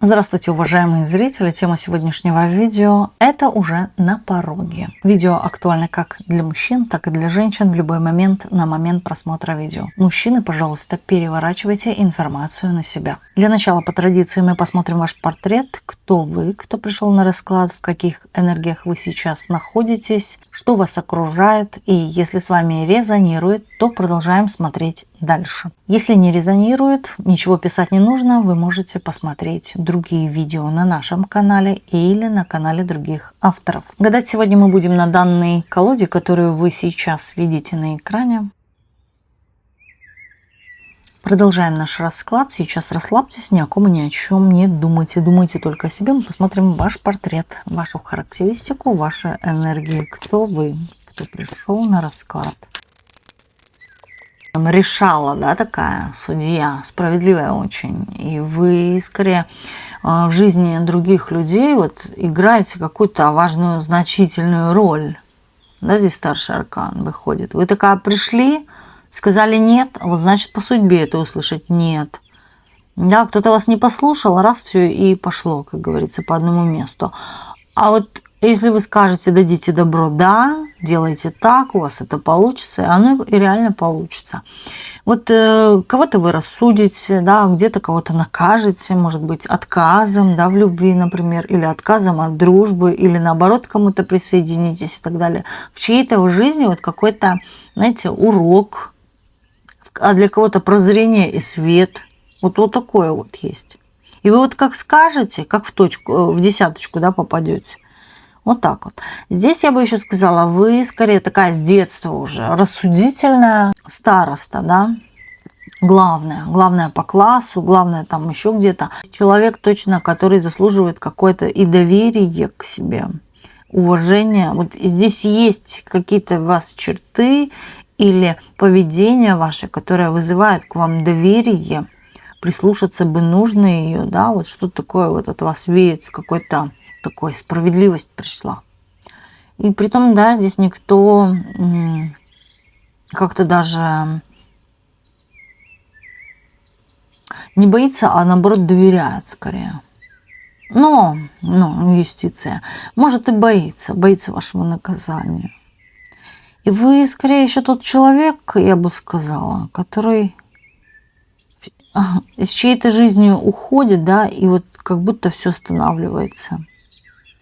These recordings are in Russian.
Здравствуйте, уважаемые зрители! Тема сегодняшнего видео – это уже на пороге. Видео актуально как для мужчин, так и для женщин в любой момент на момент просмотра видео. Мужчины, пожалуйста, переворачивайте информацию на себя. Для начала, по традиции, мы посмотрим ваш портрет. Кто вы, кто пришел на расклад, в каких энергиях вы сейчас находитесь, что вас окружает. И если с вами резонирует, то продолжаем смотреть дальше. Если не резонирует, ничего писать не нужно, вы можете посмотреть другие видео на нашем канале или на канале других авторов. Гадать сегодня мы будем на данной колоде, которую вы сейчас видите на экране. Продолжаем наш расклад. Сейчас расслабьтесь, ни о ком и ни о чем не думайте. Думайте только о себе. Мы посмотрим ваш портрет, вашу характеристику, ваши энергии. Кто вы, кто пришел на расклад. Решала, да, такая судья, справедливая очень. И вы скорее в жизни других людей вот играете какую-то важную, значительную роль. Да, здесь старший аркан выходит. Вы такая пришли, сказали нет, а вот значит по судьбе это услышать нет. Да, кто-то вас не послушал, раз все и пошло, как говорится, по одному месту. А вот если вы скажете, дадите добро, да, делайте так, у вас это получится, и оно и реально получится. Вот кого-то вы рассудите, да, где-то кого-то накажете, может быть, отказом, да, в любви, например, или отказом от дружбы, или наоборот кому-то присоединитесь и так далее. В чьей-то в жизни вот какой-то, знаете, урок, а для кого-то прозрение и свет. Вот такое вот есть. И вы вот как скажете, как в точку, в десяточку, да, попадете. Вот так вот. Здесь я бы еще сказала, вы скорее такая с детства уже рассудительная староста, да. Главное по классу, главное там еще где-то. Человек точно, который заслуживает какое-то и доверие к себе, уважение. Вот здесь есть какие-то у вас черты или поведение ваше, которое вызывает к вам доверие. Прислушаться бы нужно ее, да, вот что такое вот от вас веет, какой-то такой справедливость пришла. И притом, да, здесь никто как-то даже не боится, а наоборот доверяет скорее. Но юстиция, может и боится вашего наказания. И вы скорее еще тот человек, я бы сказала, который из чьей-то жизни уходит, да, и вот как будто все останавливается.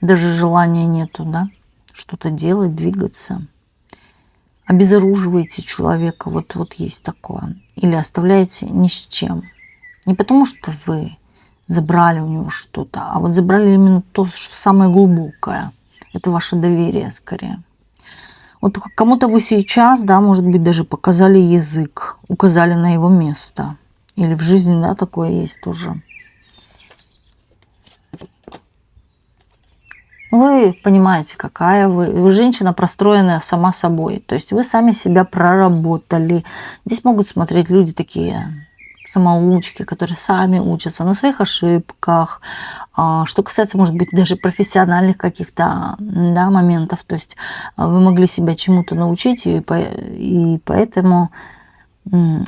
Даже желания нету, да, что-то делать, двигаться. Обезоруживаете человека, вот есть такое. Или оставляете ни с чем. Не потому, что вы забрали у него что-то, а вот забрали именно то самое глубокое. Это ваше доверие скорее. Вот кому-то вы сейчас, да, может быть, даже показали язык, указали на его место. Или в жизни, да, такое есть тоже. Вы понимаете, какая вы женщина, простроенная сама собой. То есть вы сами себя проработали. Здесь могут смотреть люди такие самоучки, которые сами учатся на своих ошибках. Что касается, может быть, даже профессиональных каких-то, да, моментов. То есть вы могли себя чему-то научить и поэтому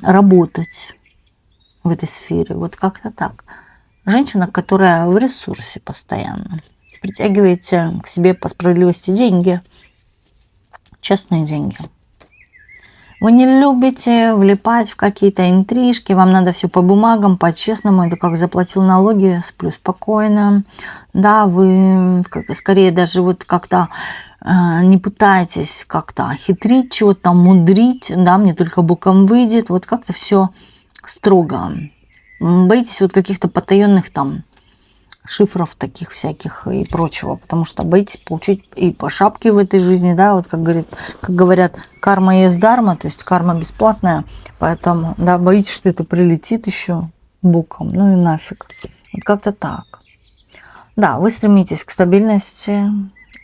работать в этой сфере. Вот как-то так. Женщина, которая в ресурсе постоянно. Притягиваете к себе по справедливости деньги, честные деньги. Вы не любите влипать в какие-то интрижки, вам надо все по бумагам, по-честному. Это как заплатил налоги, сплю спокойно. Да, вы скорее даже вот как-то не пытаетесь как-то хитрить, чего-то там мудрить, да, мне только боком выйдет. Вот как-то все строго. Боитесь вот каких-то потаенных там шифров таких всяких и прочего, потому что боитесь получить и по шапке в этой жизни, да, вот как говорят, карма есть дарма, то есть карма бесплатная, поэтому, да, боитесь, что это прилетит еще боком, ну и нафиг. Вот как-то так. Да, вы стремитесь к стабильности,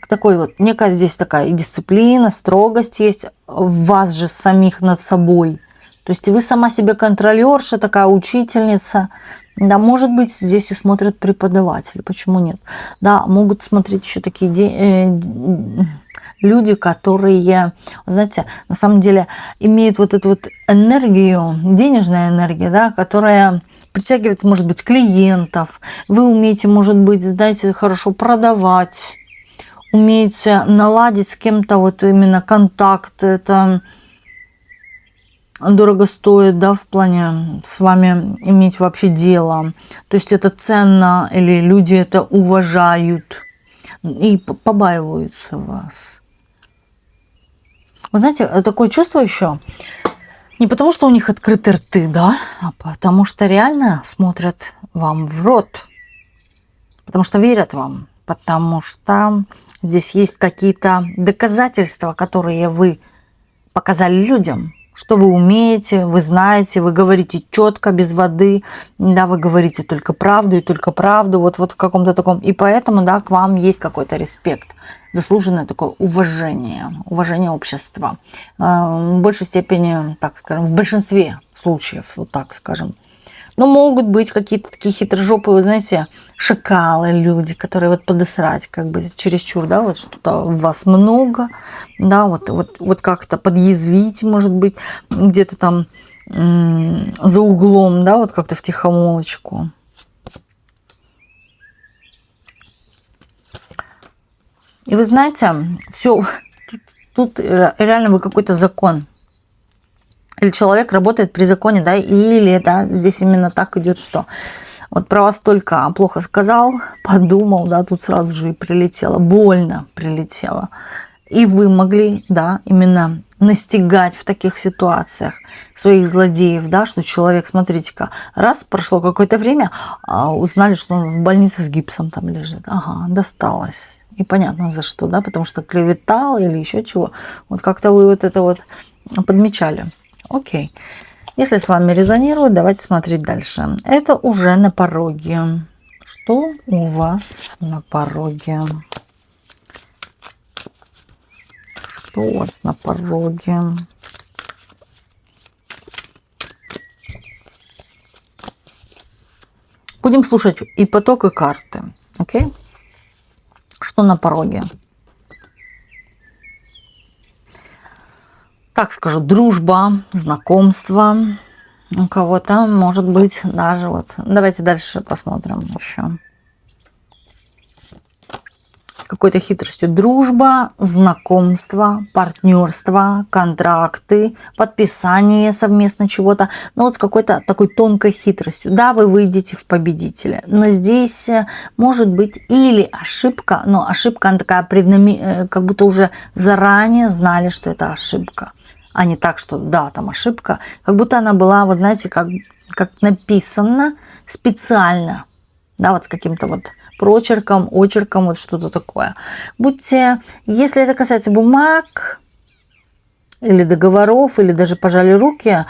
к такой вот, некая здесь такая и дисциплина, строгость есть в вас же самих над собой. То есть вы сама себе контролерша, такая учительница. Да, может быть, здесь и смотрят преподаватели. Почему нет? Да, могут смотреть еще такие люди, которые, знаете, на самом деле имеют вот эту вот энергию, денежная энергия, да, которая притягивает, может быть, клиентов. Вы умеете, может быть, знаете, хорошо продавать, умеете наладить с кем-то вот именно контакт. Это дорого стоит, да, в плане с вами иметь вообще дело. То есть это ценно, или люди это уважают и побаиваются вас. Вы знаете, такое чувство еще не потому, что у них открыты рты, да, а потому что реально смотрят вам в рот, потому что верят вам, потому что здесь есть какие-то доказательства, которые вы показали людям, что вы умеете, вы знаете, вы говорите четко, без воды, да, вы говорите только правду и только правду, вот в каком-то таком, и поэтому, да, к вам есть какой-то респект, заслуженное такое уважение общества. В большей степени, так скажем, в большинстве случаев, вот так скажем. Но могут быть какие-то такие хитрожопые, вы знаете, шакалы, люди, которые вот подосрать, как бы чересчур, да, вот что-то у вас много, да, вот как-то подъязвить, может быть, где-то там за углом, да, вот как-то втихомолочку. И вы знаете, все, тут реально вы какой-то закон. Или человек работает при законе, да, или, да, здесь именно так идет, что вот про вас только плохо сказал, подумал, да, тут сразу же и прилетело, больно прилетело. И вы могли, да, именно настигать в таких ситуациях своих злодеев, да, что человек, смотрите-ка, раз прошло какое-то время, узнали, что он в больнице с гипсом там лежит, ага, досталось. И понятно за что, да, потому что клеветал или еще чего. Вот как-то вы вот это вот подмечали. Окей. Если с вами резонирует, давайте смотреть дальше. Это уже на пороге. Что у вас на пороге? Что у вас на пороге? Будем слушать и поток, и карты. Окей? Что на пороге? Так скажу, дружба, знакомство. У кого-то, может быть, даже вот. Давайте дальше посмотрим еще. С какой-то хитростью. Дружба, знакомство, партнерство, контракты, подписание совместно чего-то. Но вот с какой-то такой тонкой хитростью. Да, вы выйдете в победителя. Но здесь может быть или ошибка, но ошибка она такая, как будто уже заранее знали, что это ошибка. А не так, что да, там ошибка. Как будто она была, вот знаете, как написана специально. Да, вот с каким-то вот прочерком, очерком, вот что-то такое. Будьте, если это касается бумаг или договоров, или даже пожали руки,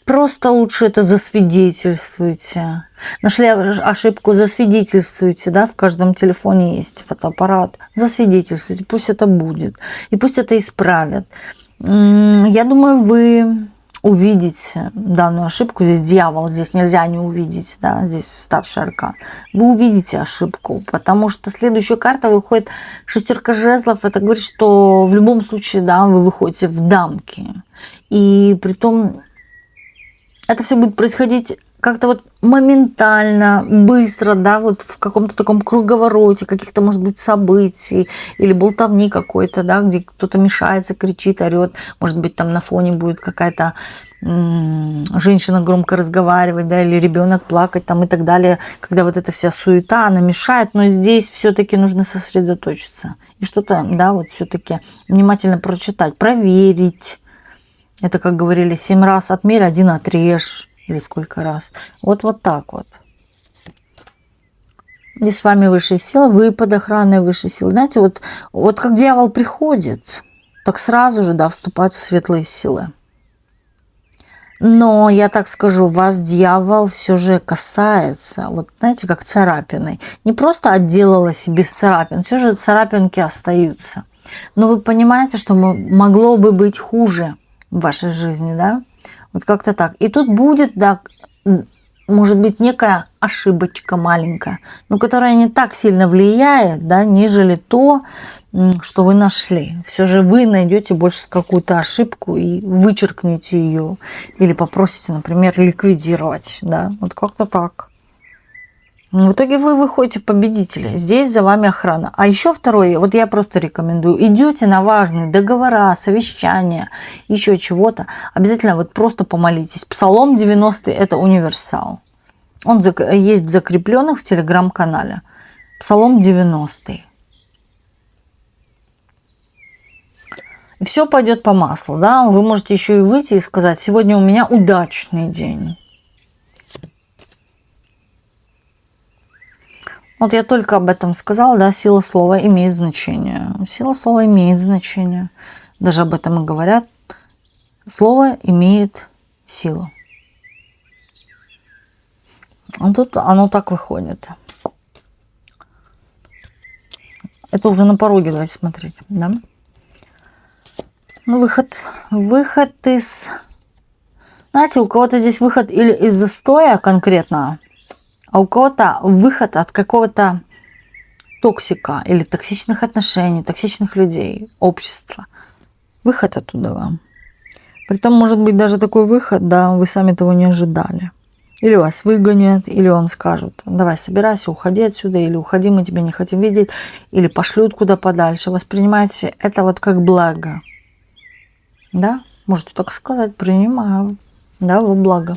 просто лучше это засвидетельствуйте. Нашли ошибку, засвидетельствуйте, да, в каждом телефоне есть фотоаппарат. Засвидетельствуйте, пусть это будет. И пусть это исправят. Я думаю, вы увидите данную ошибку. Здесь дьявол, здесь нельзя не увидеть, да, здесь старший аркан. Вы увидите ошибку, потому что следующая карта выходит шестерка жезлов. Это говорит, что в любом случае, да, вы выходите в дамки. И притом это все будет происходить как-то вот моментально, быстро, да, вот в каком-то таком круговороте каких-то, может быть, событий или болтовни какой-то, да, где кто-то мешается, кричит, орет, может быть, там на фоне будет какая-то женщина громко разговаривать, да, или ребенок плакать там и так далее, когда вот эта вся суета, она мешает, но здесь все-таки нужно сосредоточиться и что-то, да, вот все-таки внимательно прочитать, проверить. Это, как говорили, 7 раз отмерь, 1 отрежь. Или сколько раз. Вот так вот. И с вами высшая сила, вы под охраной высшей силы. Знаете, вот как дьявол приходит, так сразу же, да, вступают в светлые силы. Но, я так скажу, вас дьявол все же касается, вот знаете, как царапиной. Не просто отделалась и без царапин, все же царапинки остаются. Но вы понимаете, что могло бы быть хуже в вашей жизни, да? Вот как-то так. И тут будет, да, может быть некая ошибочка маленькая, но которая не так сильно влияет, да, нежели то, что вы нашли. Все же вы найдете больше какую-то ошибку и вычеркнете ее. Или попросите, например, ликвидировать. Да? Вот как-то так. В итоге вы выходите в победители. Здесь за вами охрана. А еще второе, вот я просто рекомендую. Идете на важные договора, совещания, еще чего-то. Обязательно вот просто помолитесь. Псалом 90 – это универсал. Он есть в закрепленных в телеграм-канале. Псалом 90. И все пойдет по маслу, да? Вы можете еще и выйти и сказать: сегодня у меня удачный день. Вот я только об этом сказала, да, сила слова имеет значение. Сила слова имеет значение. Даже об этом и говорят. Слово имеет силу. А тут оно так выходит. Это уже на пороге, давайте смотреть, да? Ну, выход из... Знаете, у кого-то здесь выход или из застоя конкретно, а у кого-то выход от какого-то токсика или токсичных отношений, токсичных людей, общества. Выход оттуда вам. Притом, может быть, даже такой выход, да, вы сами того не ожидали. Или вас выгонят, или вам скажут: давай, собирайся, уходи отсюда, или уходи, мы тебя не хотим видеть, или пошлют куда подальше. Воспринимайте это вот как благо. Да, можете так сказать: принимаю, да, во благо.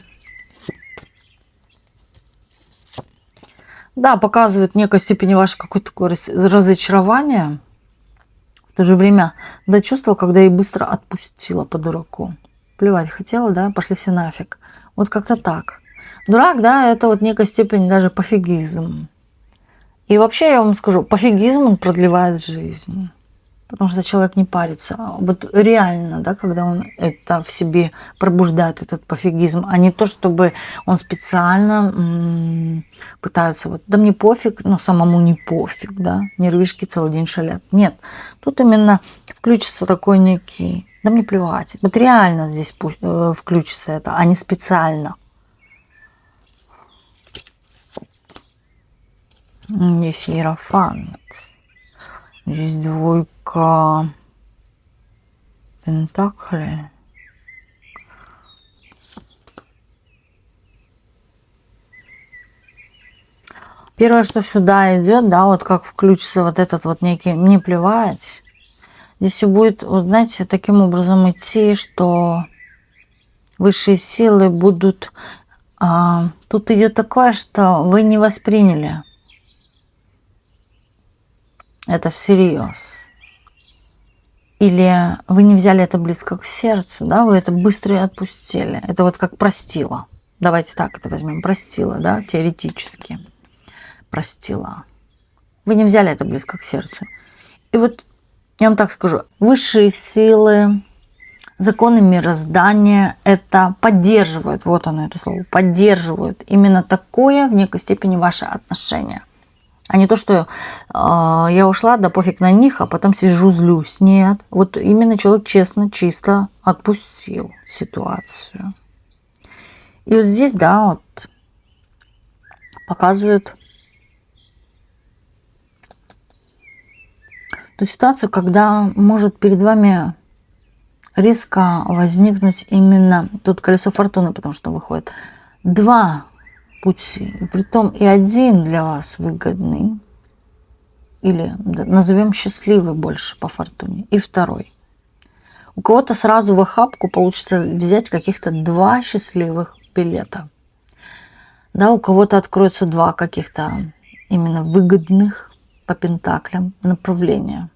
Да, показывает в некой степени ваше какое-то такое разочарование. В то же время, да, чувство, когда я быстро отпустила по дураку. Плевать хотела, да, пошли все нафиг. Вот как-то так. Дурак, да, это вот в некой степени даже пофигизм. И вообще, я вам скажу, пофигизм, он продлевает жизнь. Потому что человек не парится. Вот реально, да, когда он это в себе пробуждает, этот пофигизм, а не то, чтобы он специально пытается вот: да мне пофиг, но самому не пофиг, да, нервишки целый день шалят. Нет, тут именно включится такой некий: да мне плевать. Вот реально здесь включится это, а не специально. Здесь Иерофант. Здесь двойка пентаклей. Первое, что сюда идет, да, вот как включится вот этот вот некий «мне плевать». Здесь все будет, вот знаете, таким образом идти, что высшие силы будут... тут идет такое, что вы не восприняли это всерьез. Или вы не взяли это близко к сердцу, да, вы это быстро и отпустили. Это вот как простила. Давайте так это возьмем. Простила, да, теоретически. Простила. Вы не взяли это близко к сердцу. И вот я вам так скажу. Высшие силы, законы мироздания это поддерживают. Вот оно, это слово. Поддерживают именно такое в некой степени ваше отношение. А не то, что я ушла, да пофиг на них, а потом сижу, злюсь. Нет. Вот именно человек честно, чисто отпустил ситуацию. И вот здесь, да, вот показывает ту ситуацию, когда может перед вами резко возникнуть именно тут колесо фортуны, потому что выходит два пути, и притом и один для вас выгодный, или назовем счастливый больше по фортуне, и второй. У кого-то сразу в охапку получится взять каких-то два счастливых билета. Да, у кого-то откроются два каких-то именно выгодных по пентаклям направления.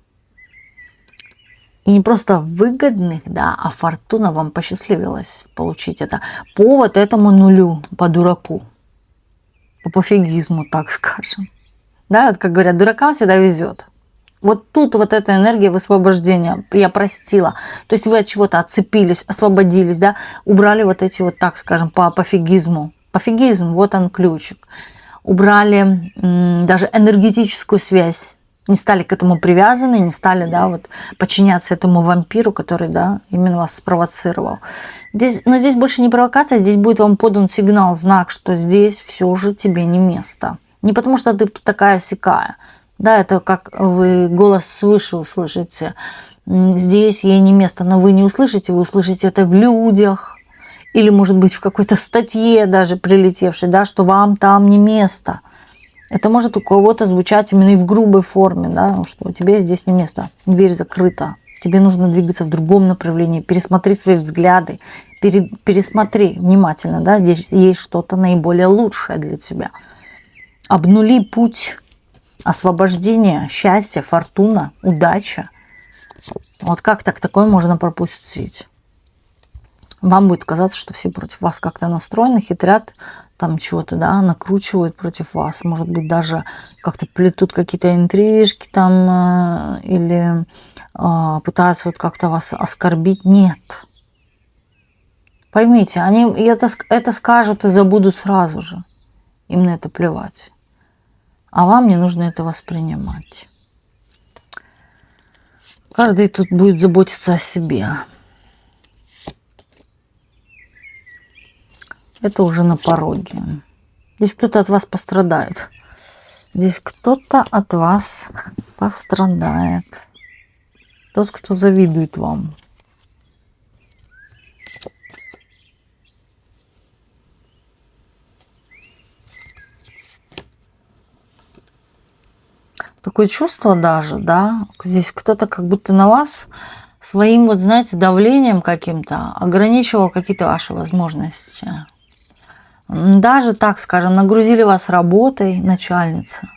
И не просто выгодных, да, а фортуна вам посчастливилась получить это по вот этому нулю, по дураку. По пофигизму, так скажем. Да, вот как говорят, дуракам всегда везет. Вот тут вот эта энергия высвобождения, я простила. То есть вы от чего-то отцепились, освободились, да, убрали вот эти вот, так скажем, по пофигизму. Пофигизм, вот он ключик. Убрали даже энергетическую связь Не стали к этому привязаны, не стали, да, вот подчиняться этому вампиру, который, да, именно вас спровоцировал. Но здесь больше не провокация, здесь будет вам подан сигнал, знак, что здесь все же тебе не место. Не потому что ты такая-сякая. Да, это как вы голос свыше услышите. Здесь ей не место, но вы не услышите, вы услышите это в людях. Или, может быть, в какой-то статье даже прилетевшей, да, что вам там не место. Это может у кого-то звучать именно и в грубой форме, да, что тебе здесь не место, дверь закрыта, тебе нужно двигаться в другом направлении, пересмотри свои взгляды, пересмотри внимательно, да, здесь есть что-то наиболее лучшее для тебя. Обнули путь освобождения, счастья, фортуна, удача. Вот как так такое можно пропустить? Вам будет казаться, что все против вас как-то настроены, хитрят, там чего-то, да, накручивают против вас. Может быть, даже как-то плетут какие-то интрижки там или пытаются вот как-то вас оскорбить. Нет. Поймите, они это скажут и забудут сразу же. Им на это плевать. А вам не нужно это воспринимать. Каждый тут будет заботиться о себе. Это уже на пороге. Здесь кто-то от вас пострадает. Здесь кто-то от вас пострадает. Тот, кто завидует вам. Такое чувство даже, да, здесь кто-то как будто на вас своим, вот знаете, давлением каким-то ограничивал какие-то ваши возможности. Даже, так скажем, нагрузили вас работой, начальница,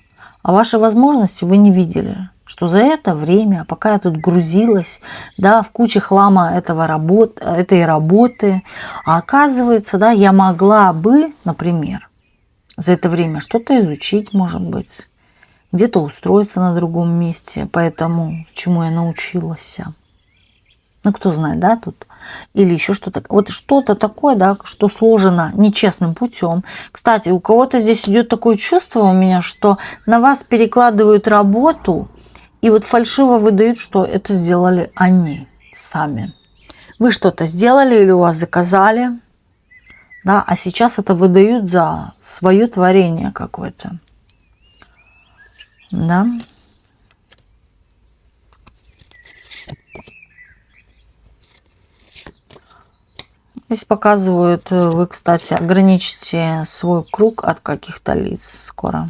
а ваши возможности вы не видели. Что за это время, пока я тут грузилась, да, в куче хлама этой работы, а оказывается, да, я могла бы, например, за это время что-то изучить, может быть, где-то устроиться на другом месте, поэтому чему я научилась. Ну, кто знает, да, тут. Или еще что-то. Вот что-то такое, да, что сложено нечестным путем. Кстати, у кого-то здесь идет такое чувство у меня, что на вас перекладывают работу, и вот фальшиво выдают, что это сделали они сами. Вы что-то сделали или у вас заказали, да, а сейчас это выдают за свое творение какое-то. Да. Здесь показывают, вы, кстати, ограничите свой круг от каких-то лиц скоро.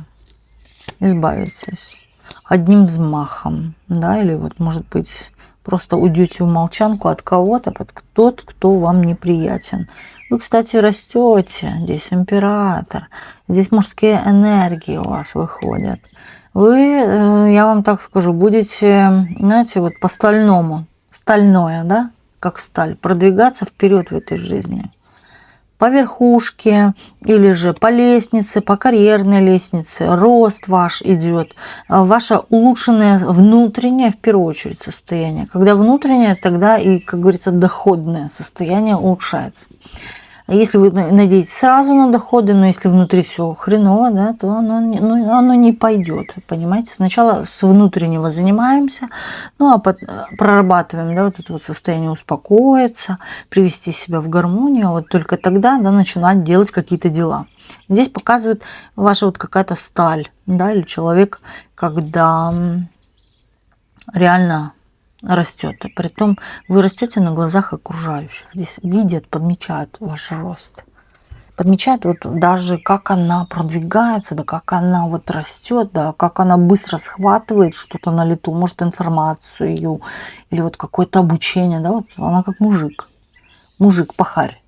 Избавитесь одним взмахом, да, или вот, может быть, просто уйдете в молчанку от кого-то, под тот, кто вам неприятен. Вы, кстати, растете, здесь император, здесь мужские энергии у вас выходят. Вы, я вам так скажу, будете, знаете, вот по-стальному, стальное, да, как сталь, продвигаться вперед в этой жизни. По верхушке или же по лестнице, по карьерной лестнице, рост ваш идет, ваше улучшенное внутреннее, в первую очередь, состояние. Когда внутреннее, тогда и, как говорится, доходное состояние улучшается. Если вы надеетесь сразу на доходы, но если внутри все хреново, да, то оно не пойдет, понимаете. Сначала с внутреннего занимаемся, ну а прорабатываем, да, вот это вот состояние успокоиться, привести себя в гармонию, вот только тогда, да, начинать делать какие-то дела. Здесь показывает ваша вот какая-то сталь, да, или человек, когда реально растет. А притом вы растете на глазах окружающих. Здесь видят, подмечают ваш рост. Подмечают вот даже как она продвигается, да как она вот растет, да как она быстро схватывает что-то на лету, может информацию или вот какое-то обучение, да, вот она как мужик. Мужик-пахарь.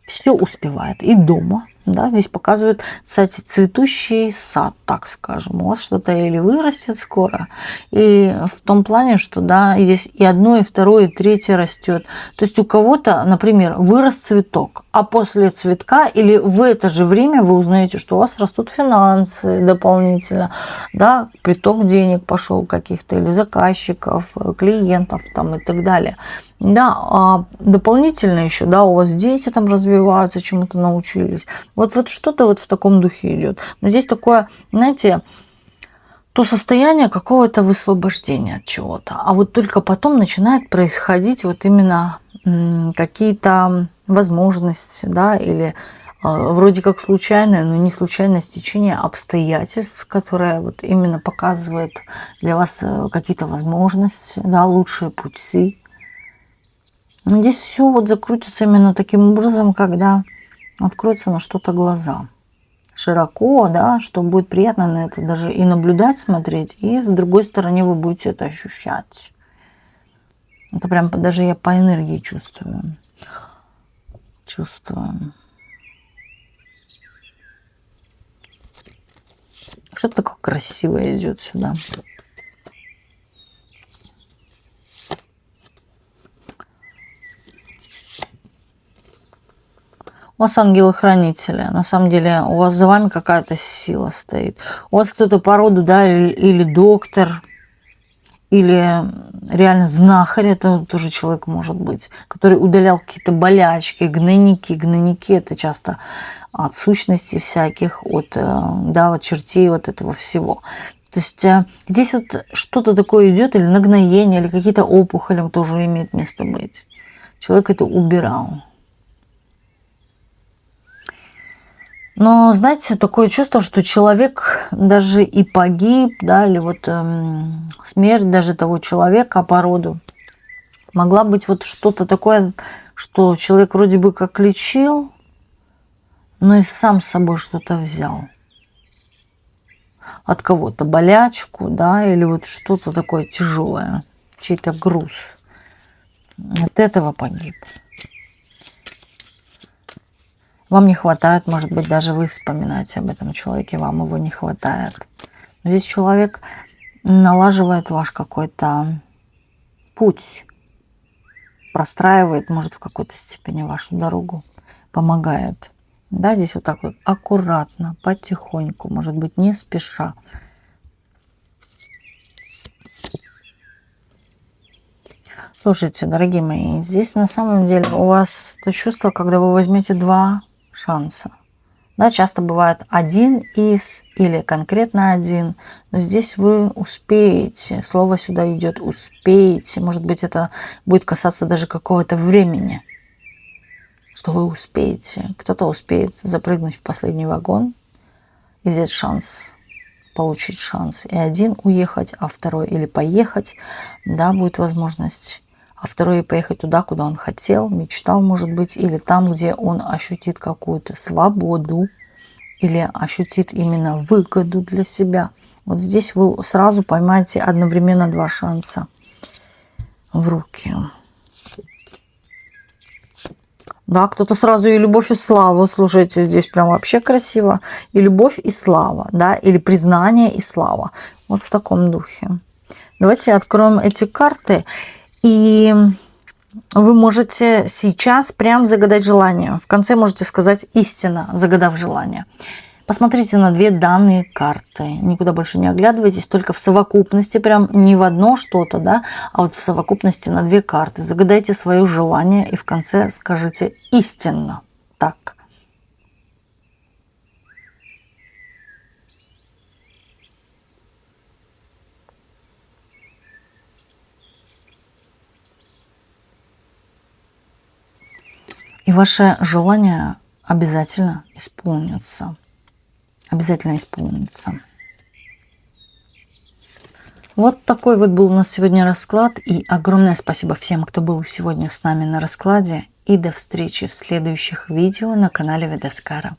Все успевает. И дома. Да, здесь показывают, кстати, цветущий сад, так скажем. У вас что-то или вырастет скоро, и в том плане, что да, здесь и одно, и второе, и третье растет. То есть у кого-то, например, вырос цветок, а после цветка или в это же время вы узнаете, что у вас растут финансы дополнительно, да, приток денег пошел каких-то, или заказчиков, клиентов там и так далее. Да, а дополнительно еще, да, у вас дети там развиваются, чему-то научились. Вот что-то вот в таком духе идет. Но здесь такое, знаете, то состояние какого-то высвобождения от чего-то. А вот только потом начинает происходить вот именно какие-то возможности, да, или вроде как случайное, но не случайное стечение обстоятельств, которое вот именно показывает для вас какие-то возможности, да, лучшие пути. Но здесь все вот закрутится именно таким образом, когда откроются на что-то глаза. Широко, да, что будет приятно на это даже и наблюдать, смотреть, и с другой стороны вы будете это ощущать. Это прям даже я по энергии чувствую. Чувствую. Что-то такое красивое идет сюда. У вас ангелы-хранители. На самом деле у вас за вами какая-то сила стоит. У вас кто-то по роду, да, или доктор, или реально знахарь, это тоже человек может быть, который удалял какие-то болячки, гнойники. Гнойники это часто от сущностей всяких, от, да, от чертей, вот этого всего. То есть здесь вот что-то такое идет, или нагноение, или какие-то опухоли тоже имеет место быть. Человек это убирал. Но, знаете, такое чувство, что человек даже и погиб, да, или вот смерть даже того человека по роду могла быть вот что-то такое, что человек вроде бы как лечил, но и сам с собой что-то взял. От кого-то болячку, да, или вот что-то такое тяжелое, чей-то груз. От этого погиб. Вам не хватает, может быть, даже вы вспоминаете об этом человеке, вам его не хватает. Но здесь человек налаживает ваш какой-то путь, простраивает, может, в какой-то степени вашу дорогу, помогает. Да, здесь вот так вот аккуратно, потихоньку, может быть, не спеша. Слушайте, дорогие мои, здесь на самом деле у вас то чувство, когда вы возьмете два шанса. Да, часто бывает один из или конкретно один, но здесь вы успеете, слово сюда идет успеете, может быть, это будет касаться даже какого-то времени, что вы успеете. Кто-то успеет запрыгнуть в последний вагон и взять шанс, получить шанс. И один уехать, а второй или поехать, да, будет возможность. А второй поехать туда, куда он хотел, мечтал, может быть, или там, где он ощутит какую-то свободу, или ощутит именно выгоду для себя. Вот здесь вы сразу поймаете одновременно два шанса в руки. Да, кто-то сразу и любовь, и славу. Слушайте, здесь прям вообще красиво. И любовь, и слава, да, или признание, и слава. Вот в таком духе. Давайте откроем эти карты. И вы можете сейчас прям загадать желание. В конце можете сказать истина, загадав желание. Посмотрите на две данные карты. Никуда больше не оглядывайтесь, только в совокупности, прям не в одно что-то, да, а вот в совокупности на две карты. Загадайте свое желание и в конце скажите истинно. Так. И ваше желание обязательно исполнится. Обязательно исполнится. Вот такой вот был у нас сегодня расклад. И огромное спасибо всем, кто был сегодня с нами на раскладе. И до встречи в следующих видео на канале Ведаскара.